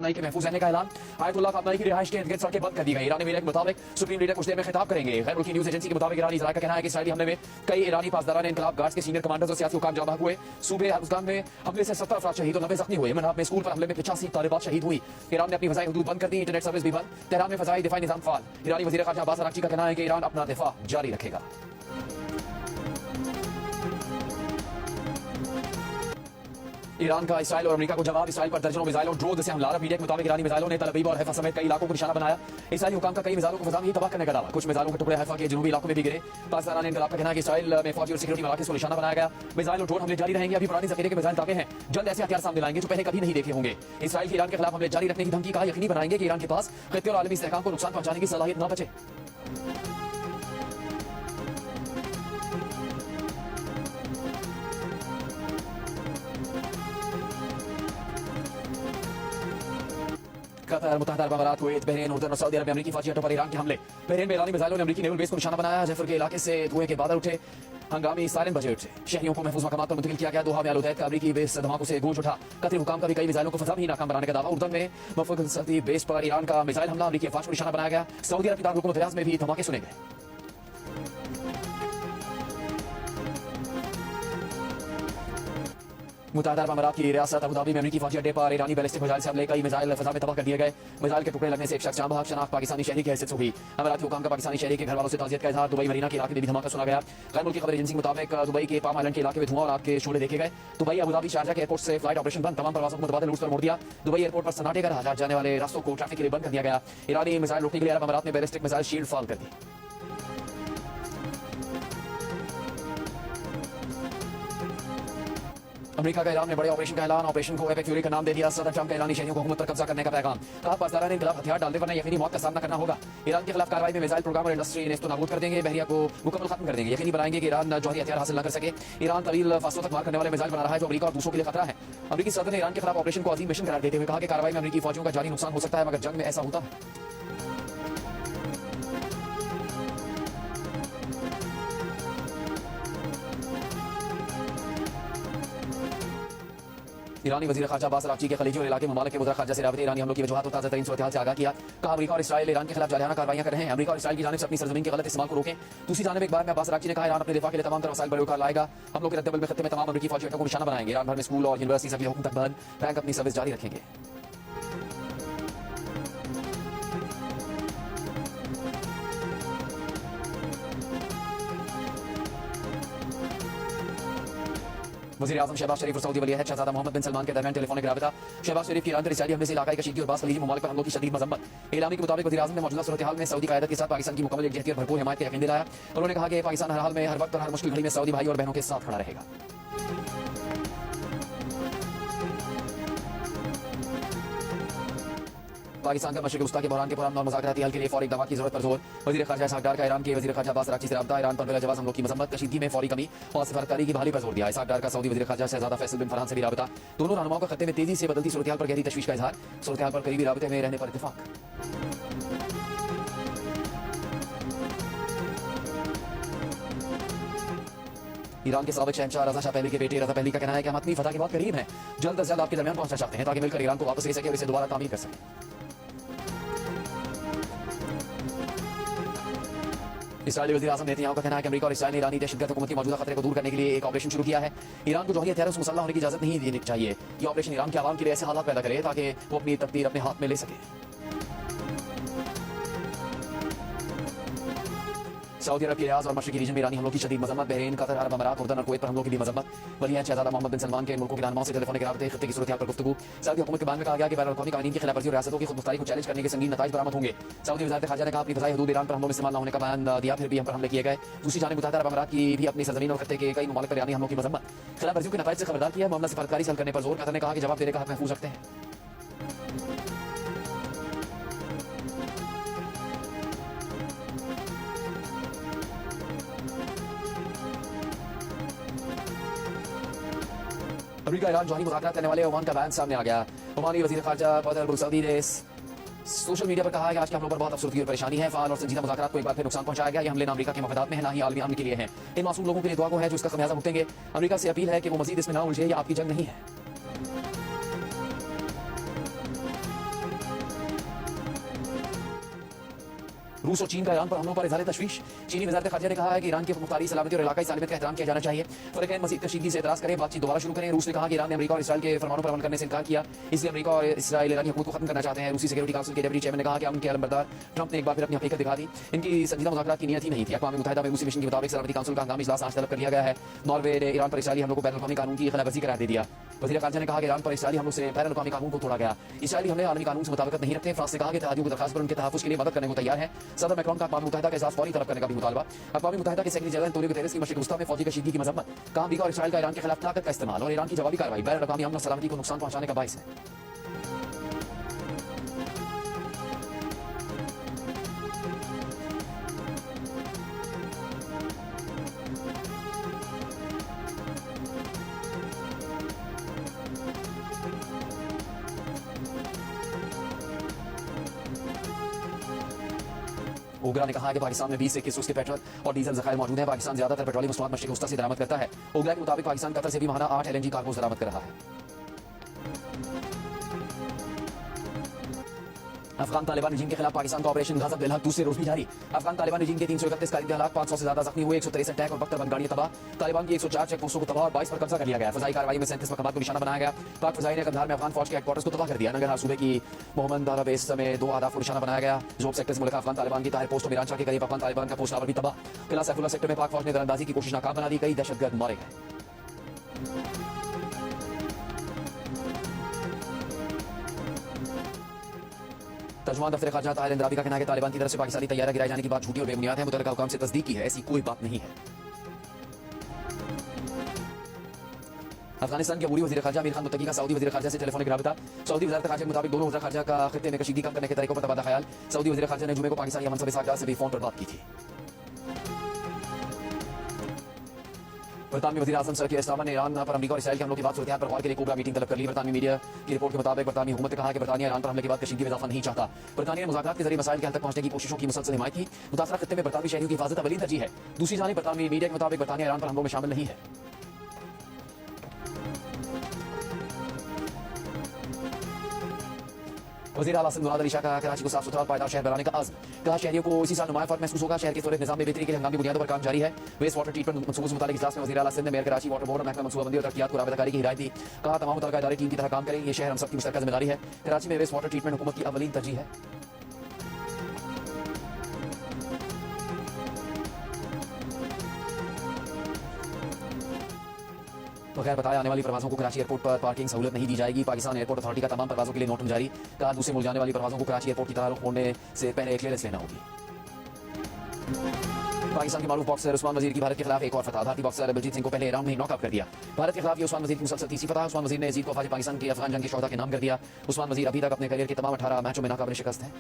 नहीं के महफूज रहने का ऐलान। आयतुल्लाह खामनेई की रिहाइश के इर्द-गिर्द सड़कें बंद कर दी गई। ईरानी मीडिया के मुताबिक सुप्रीम लीडर कुछ देर में खिताब करेंगे। गैर मुल्की न्यूज एजेंसी के मुताबिक ईरानी इजराइल का कहना है कि इसराइली हमले में कई ईरानी पासदारान इनकलाब गार्ड्स के सीनियर कमांडर्स और सियासी हुकाम जाँ बहक हुए। सूबे अफगानिस्तान में हमले से 70 अफराद शहीद और 90 जख्मी हुए। मनाब में स्कूल पर हमले में 85 तालिबात शहीद हुई। ईरान ने अपनी फजाई हदूद बंद कर दी, इंटरनेट सर्विस भी बंद। तेहरान में फजाई दिफाई निजाम फाल। ईरानी वजीर खारजा अब्बास अरागची का कहना है कि ईरान अपना दिफा जारी रखेगा। ईरान का इसराइल और अमेरिका को जवाब। इसराइल पर दर्जनों मिसाइलों ड्रोन से हमला। मीडिया के मुताबिक ईरानी मिसाइलों ने तल अवीव और हैफा समेत कई इलाकों को निशाना बनाया। इसराइली हुकाम का कई मिसाइलों को फजा में ही तबाह करने का दावा। कुछ मिसाइलों के टुकड़े हैफा के जनूबी इलाकों में भी गिरे। पाकिस्तान ने इनकलाब का कहना है कि इसराइल में फौजी और सिक्योरिटी मराकज़ को निशाना बनाया गया। मिसाइल और ड्रोन हमले जारी रहेंगे। अभी पुरानी जखीरे के मिसाइल ताके हैं, जल्द ऐसे हथियार सामने लाएंगे जो पहले कभी नहीं देखे होंगे। इसराइल की ईरान के खिलाफ हमले जारी रखने की धमकी का यकीनी बनाएंगे कि ईरान के पास खित्ते और आलमी इस्तेहकाम को नुकसान पहुंचाने की सलाहियत न बचे। कतर, मुत्तहदा अरब अमारात, कुवैत, बहरीन, उर्दन और सऊदी अरब में अमेरिकी फौजी अड्डों पर ईरान के हमले। बहरीन में ईरानी मिसाइलों ने अमेरिकी नेवल बेस को निशाना बनाया। जफर के इलाके से धुएं के बादल उठे, हंगामी सायरन बजे उठे। शहरियों को महफूज मकामात पर मुंतकिल किया गया। दोहा में अल-उदैद का अमेरिकी बेस धमाकों से गूंज उठा। कतरी हुकाम का भी कई मिसाइलों को फजा में ही नाकाम बनाने का दावा। उर्दन में मफूद सदी बेस पर ईरान का मिसाइल हमला, अमेरिकी अफवाज को निशाना बनाया गया। सऊदी अरब की दारुल हुकूमत रियाद में भी धमाके सुने गए। मुत्तहदा अरब अमारात की रियासत अबू धाबी में अमेरिकी फौजी अड्डे पर ईरानी बैलिस्टिक मिसाइल से हमले, कई मिसाइल फजा में तबाह कर दिए गए। मिसाइल के टुकड़े लगने से एक शख्स जाँ बहक, शनाख्त पाकिस्तानी शहरी की हैसियत से हुई। अमाराती हुकाम का पाकिस्तानी शहरी के घर वालों से ताज़ियत का इजहार। दुबई मरीना के इलाके में भी धमाका सुना गया। गैर मुल्की खबर एजेंसी के मुताबिक दुबई के पाम आइलैंड के इलाके में धुआं और आग के शोले देखे गए। दुबई अबू धाबी शारजा के एयरपोर्ट से फ्लाइट ऑपरेशन बंद। तमाम परवाज़ों को मुतबादिल रूट पर मोड़ दिया। दुबई एयरपोर्ट पर सन्नाटे का रहा। जाने वाले रास्तों को ट्रैफिक के लिए बंद कर दिया गया। ईरानी मिसाइल रोकने के लिए अरब अमारात ने बैलिस्टिक मिसाइल शील्ड फाल कर दी। अमेरिका का ईरान में बड़े ऑपरेशन का ऐलान। ऑपरेशन को एपिक फ्यूरी का नाम दे दिया। सदर ट्रंप का ईरानी शहरियों को हुकूमत पर कब्जा करने का पैगाम। कहा पासदारान इनकलाब हथियार डालने वरना यकीनी मौत का सामना करना होगा। ईरान के खिलाफ कार्रवाई में मिसाइल प्रोग्राम और इंडस्ट्री नेस्तो नाबूद कर देंगे। बहरिया को मुकम्मल खत्म कर देंगे। यकीनी बनाएंगे कि ईरान जौहरी हथियार हासिल न कर सके। ईरान तवील फासलों तक मार करने वाले मिसाइल बना रहा है जो अमेरिका और दूसरों के लिए खतरा है। अमेरिकी सदर ने ईरान के खिलाफ ऑपरेशन को अजीम मिशन करार देते हुए कहा कि कार्रवाई में अमेरिकी फौजियों का जारी नुकसान हो सकता है, मगर जंग में ऐसा होता है। ईरानी वजीर खारजा अब्बास अरागची के खलीजी और इलाके ममालिक के वज़ीर खारजा से राबते ईरानी हमलों की वजूहात और ताज़ा तरीन सूरत हाल से आगाह किया। कहा अमेरिका और इसराइल ईरान के खिलाफ जारहाना कार्रवाइयां कर रहे हैं। अमेरिका और इसराइल की जानिब से अपनी सरजमीन के गलत इस्तेमाल को रोकें। दूसरी जानिब एक बार में अब्बास अरागची ने कहा ईरान अपने दिफा के लिए तमाम तरह वसाइल बरकरार लाएगा। हमलों के रद्दअमल में खत्ते में तमाम अमेरिकी फौजी अड्डों को निशाना बनाएंगे। ईरान भर में स्कूल और यूनिवर्सिटी अगले हुक्म तक बंद। बैंक अपनी सर्विस जारी रखेंगे। वज़ीर आज़म शहबाज शरीफ और सऊदी वली अहद शहज़ादा मोहम्मद बिन सलमान के दरमियान टेलीफोनिक राबिता। शहबाज शरीफ की ईरान पर इसराइली हमले से इलाकाई कशीदगी और बास खलीजी ममालिक पर हमलों की शदीद मजम्मत। एलामी के मुताबिक वज़ीर आज़म ने मौजूदा सूरत हाल में सऊदी क़यादत के साथ पाकिस्तान की मुकम्मल एकजहती और भरपूर हिमायत का यकीन दिलाया। उन्होंने कहा कि पाकिस्तान हर हाल में, हर वक्त और हर मुश्किल घड़ी में सऊदी भाई और बहनों के साथ खड़ा रहेगा। पाकिस्तान का मशरिक़ वस्ता के बहरान के पुरअमन और मुज़ाकराती हल के लिए फौरी इक़दामात की ज़रूरत पर जोर। वज़ीर ख़ारजा इसहाक़ डार का ईरान के वज़ीर ख़ारजा अब्बास अरागची से राब्ता। ईरान पर बिलाजवाज़ हमलों की मज़म्मत, कशीदगी में फौरी कमी और सफारतकारी की बहाली पर जोर दिया। इसहाक़ डार का सऊदी वज़ीर ख़ारजा शहज़ादा फैसल बिन फरहान से भी राब्ता। दोनों रहनुमाओं का खत्ते में तेज़ी से बदलती सूरत हाल पर गहरी तशवीश का इज़हार। सूरत हाल पर करीबी राबते में रहने पर इत्तेफ़ाक़। ईरान के साबिक़ शहंशाह रज़ा शाह पहली के बेटे रज़ा पहली का कहना है कि हम अपनी फतह के बहुत करीब हैं, जल्द से जल्द आपके दरमियान पहुंचना चाहते हैं ताकि मिलकर ईरान को वापस ले सके और इसे दोबारा तामीर कर सकें। इसराइली वज़ीर आज़म नेतन्याहू का कहना है कि अमेरिका और इसराइल ने ईरानी दहशतगर्द हुकूमत के मौजूदा खतरे को दूर करने के लिए एक ऑपरेशन शुरू किया है। ईरान को जौहरी हथियारों से मुसल्लह होने की इजाज़त नहीं देनी चाहिए। ये ऑपरेशन ईरान के आवाम के लिए ऐसे हालात पैदा करे ताकि वो अपनी तकदीर अपने हाथ में ले सके। सऊदी अरब के रियाद और मशरिकी रीजन में ईरानी हमलों की शदीद मजम्मत। बहरीन, कतर, अरब अमारात, उर्दन और कुवैत पर हमलों की भी मजम्मत। वली अहद शहज़ादा मोहम्मद बिन सलमान के मुल्कों के रहनुमाओं से टेलीफोनिक राब्ते, खत्ते की सूरत हाल पर गुफ्तगू। सऊदी हुकूमत के बयान में कहा गया कि बैनुल-अक़वामी कानून की खिलाफवर्जी और रियासतों की खुदमुख्तारी को चैलेंज करने के संगीन नताइज बरामद होंगे। सऊदी वज़ारत ख़ारजा ने कहा अपनी फ़ज़ाई हदूद ईरान पर हमलों में इस्तेमाल न होने का बयान दिया, फिर भी हम पर हमले किए गए। दूसरी जानिब मुत्तहदा अरब अमारात की भी अपनी सरज़मीन और खत्ते के कई ममालिक पर ईरानी हमलों की मजम्मत, खिलाफवर्जियों के नताइज से खबरदार किया। मामला सफारतकारी से हल करने पर जोर। कतर ने कहा कि जवाब देने का हक महफूज रखते हैं। अमेरिका ईरान जौहरी मुज़ाकरात करने वाले ओमान का बयान सामने आ गया। ओमानी वज़ीर ख़ारजा बदर सऊदी ने सोशल मीडिया पर कहा है कि आज के हमलों पर बहुत अफसरदगी और परेशानी है। फ़ाल और संजीदा मुज़ाकरात को एक बार फिर नुकसान पहुंचाया गया। ये हमले न अमेरिका के मफादात में है, ना ही आलमी अमन के लिए हैं। इन मासूम लोगों के लिए दुआ को है जो इसका खमियाजा भुगतेंगे। अमेरिका से अपील है कि वो मज़ीद इसमें ना उलझे। ये आपकी जंग नहीं है। रूस और चीन का ईरान पर हमलों पर इज़हार तशवीश। चीनी वज़ारत ख़ारजा ने कहा है कि ईरान की मुख्तारी सलामती और इलाकाई सालमियत का एहतराम किया जाना चाहिए। फ़रीक़ैन मज़ीद कशीदगी से एतराज़ करें, बातचीत दोबारा शुरू करें। रूस ने कहा कि ईरान ने अमेरिका और इसराइल के फरमानों पर अमल करने से इनकार किया, इसलिए अमेरिका और इसराइल ईरानी हुकूक को खत्म करना चाहते हैं। रूसी सिक्योरिटी काउंसिल के डेप्यूटी चेयरमैन ने कहा कि उनके अलमबरदार ट्रंप ने एक बार फिर अपनी हकीकत दिखा दी। इनकी संजीदा मुज़ाकरात की नियत ही नहीं थी। अक़वाम मुत्तहिदा में रूसी मिशन के मुताबिक सलामती काउंसिल का हंगामी इजलास आज तलब कर लिया गया है। नॉर्वे ने ईरान पर इसराइली हमलों को बैनुल-अक़वामी कानून की खिलाफवर्जी करार दे दिया। वज़ीर ख़ारजा ने कहा कि ईरान पर इसराइली हमलों से बैनुल-अक़वामी कानून को तोड़ा गया। इसराइली हमले आलमी कानून से मुताबिकत नहीं रखते। फ्रांस ने कहा कि इत्तेहादियों की दरखास्त पर उनके तहफ़्फ़ुज़ के लिए मदद करने को तैयार है। सदर मैक्रोन का अक़वाम मुत्तहिदा के इजलास फौरी तलब करने का भी मुतालबा। अक़वाम मुत्तहिदा के सेक्रेटरी जनरल एंटोनियो गुतेरेस की मशरिक़ वस्ता में फौजी कशीदगी की मज़म्मत। कहा अमेरिका और इसराइल का ईरान के खिलाफ ताकत का इस्तेमाल और ईरान की जवाबी कार्रवाई बैनुल-अक़वामी अमन और सलामती को नुकसान पहुंचाने का बाइस है। ओगरा ने कहा कि पाकिस्तान में 20 से 21 उसके पेट्रोल और डीजल ज़खायर मौजूद हैं। पाकिस्तान ज्यादातर पेट्रोलियम मसनूआत मशरिक़ वस्ता से दरामद करता है। ओगरा के मुताबिक पाकिस्तान कतर से भी माहाना 8 LNG कार्गोज दरामद कर रहा है। अफगान तालिबान रजीम के खिलाफ पाकिस्तान का ऑपरेशन गज़ब बिल हक दूसरे रोज भी जारी। अफगान तालिबान रजीम के 331 कारिंदे हलाक, 500 से ज्यादा जख्मी हुए, 163 टैंक और 72 गाड़ियां तबाह। तालिबान की 104 चेक पोस्टों को तबाह और 22 पर कब्जा कर लिया गया। फजाई कार्रवाई में 37 मकामात को निशाना बनाया गया। पाक फजाई ने कंधार में अफगान फौज के हेडक्वार्टर्स को तबाह कर दिया। नंगरहार सूबे की मोहम्मद दारा बेस में 2 अहदाफ को निशाना बनाया गया। जोब सेक्टर से मुल्क अफगान तालिबान की ताहिर पोस्ट और मीरान शाह के करीब अफगान तालिबान का पोस्ट टावर भी तबाह। किला सैफुल्लाह सेक्टर में पाक फौज ने दरअंदाजी की कोशिश नाकाम बना दी, कई दहशतगर्द मारे गए। तर्जुमान दफ्तर ख़ारजा ताहिर इंदराबी का कहना है कि तालिबान की तरफ से पाकिस्तानी तैयारा गिराए जाने की बात झूठी और बेबुनियाद है। मुतल्लिका हुकाम से तस्दीक की है, ऐसी कोई बात नहीं है। अफगानिस्तान के अबूरी वज़ीर ख़ारजा अमीर खान मुत्तकी का सऊदी वज़ीर ख़ारजा से टेलीफोनिक राबता। सऊदी वज़ारत ख़ारजा के मुताबिक दोनों वज़ीर ख़ारजा का खित्ते में कशीदगी कम करने के तरीकों पर तबादला ख्याल। सऊदी वज़ीर ख़ारजा ने जुमे को पाकिस्तानी मनसब इस्हाक़ से भी फोन पर बात की थी। बरतानवी वज़ीर आज़म सर कीर स्टारमर ने ईरान पर अमेरिका और इसराइल के हमलों की बात सूरत-ए-हाल पर गौर के लिए कोबरा मीटिंग तलब कर ली। बरतानवी मीडिया की रिपोर्ट के मुताबिक बरतानवी हुकूमत ने कहा कि बरतानिया ईरान पर हमले के बाद कशीदगी में इजाफा नहीं चाहता। बरतानिया ने मुज़ाकरात के जरिए मसाइल के हल तक पहुंचने की कोशिशों की मुसलसल हिमायत की। मुतासरा खित्ते में बरतानवी शहरियों की हिफाजत अवली तरजीह है। दूसरी जानिब बरतानवी मीडिया के मुताबिक बरतानिया ईरान पर हमलों में शामिल नहीं है। वज़ीर आला सिंध मुराद अली शाह का कराची को साफ सुथरा और पायदार शहर बनाने का आज़म। कहा शहरियों को इसी साल नुमाया फर्क महसूस होगा। शहर के त्वरित निज़ाम में बेहतरी के लिए हंगामी बुनियादों पर काम जारी है। वेस्ट वाटर ट्रीटमेंट मंसूबों से मुतालिक इजलास में वज़ीर आला सिंध ने मेयर कराची, वाटर बोर्ड और महकमा मंसूबाबंदी और तरक्कियात को राबिताकारी की हिदायत दी। कहा तमाम मुतल्लिका इदारे टीम की तरह काम करें। ये शहर हम सबकी मुश्तरका जिम्मेदारी है। कराची में वेस्ट वाटर ट्रीटमेंट हुकूमत की अवलीन तरजीह है। बगैर बताए आने वाली परवाज़ों को कराची एयरपोर्ट पर पार्किंग सहूलत नहीं दी जाएगी। पाकिस्तान एयरपोर्ट अथॉरिटी का तमाम परवाज़ों के लिए नोटिस जारी। कहा दूसरे मुल्क जाने वाली परवाज़ों को कराची एयरपोर्ट की तरह रुख होने से पहले क्लियरेंस लेना होगी। पाकिस्तान के मारूफ बॉक्सर उस्मान वजीर की भारत के खिलाफ एक और फतह। भारतीय बॉक्सर बलजीत सिंह को पहले राउंड में ही नॉकआउट कर दिया। भारत के खिलाफ ये उस्मान वजीर की मुसलसल तीसरी फतह। उस्मान वजीर ने जीत को फ़ौज पाकिस्तान की अफगान जंग के शोहदा के नाम कर दिया। उस्मान वजीर अभी तक अपने करियर के तमाम 18 मैचों में नाकाबिल शिकस्त है।